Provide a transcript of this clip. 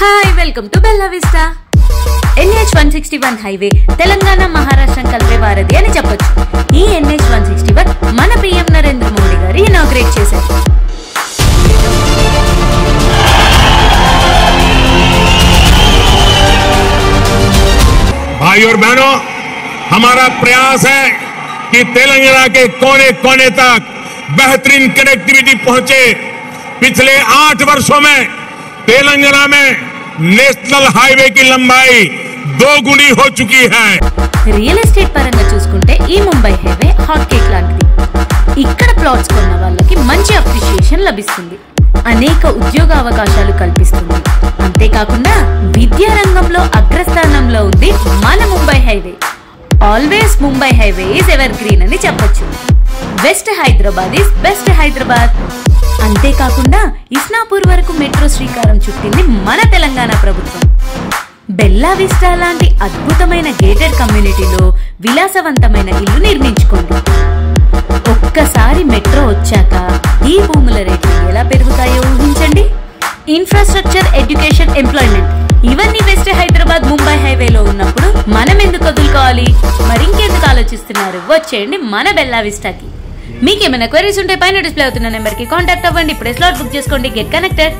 Hi welcome to Bella vista. NH161 highway Telangana Maharashtra కలిపే వారధి అని చెప్పొచ్చు. ఈ NH161 మన PM నరేంద్ర మోడీ గారు ఇనాగ్రేట్ చేశారు. भाई और बहनों, हमारा प्रयास है कि तेलंगाना के कोने कोने तक बेहतरीन कनेक्टिविटी पहुंचे. पिछले 8 वर्षों में तेलंगाना में नेशनल हाईवे की लंबाई 2 गुनी हो चुकी है. రియల్ ఎస్టేట్ పరంగా చూసుకుంటే ఈ ముంబై హైవే హాట్ కేక్ లాంటిది. ఇక్కడ ప్లాట్స్ కొన్న వాళ్ళకి మంచి అప్రిషియేషన్ లభిస్తుంది, అనేక ఉద్యోగ అవకాశాలు కల్పిస్తుంది. అంతేకాకుండా విద్యా రంగంలో అగ్రస్థానంలో ఉంది మన Mumbai highway. Always Mumbai highway is ever green అని చెప్పొచ్చు. West Hyderabad is best Hyderabad. అంతేకాకుండా ఇస్నాపూర్ వరకు మెట్రో శ్రీకారం చుట్టింది మన తెలంగాణ ప్రభుత్వం. బెల్లా విస్టా లాంటి అద్భుతమైన గేటెడ్ కమ్యూనిటీలో విలాసవంతమైన ఇల్లు నిర్మించుకోండి. ఒక్కసారి మెట్రో వచ్చాక ఈ భూముల రేట్లు ఎలా పెరుగుతాయో ఊహించండి. ఇన్ఫ్రాస్ట్రక్చర్, ఎడ్యుకేషన్, ఎంప్లాయ్మెంట్ ఇవన్నీ వెస్ట్ హైదరాబాద్ ముంబై హైవేలో ఉన్నప్పుడు మనం ఎందుకు వదులుకోవాలి? మరింకెందుకు ఆలోచిస్తున్నారు? వచ్చేయండి మన బెల్లా విస్టాకి. మీకేమైనా క్వైరీస్ ఉంటే పైన డిస్ప్లే అవుతున్న నెంబర్ కి కాంటాక్ట్ అవ్వండి. ఇప్పుడే స్లాట్ బుక్ చేసుకోండి. Get connected.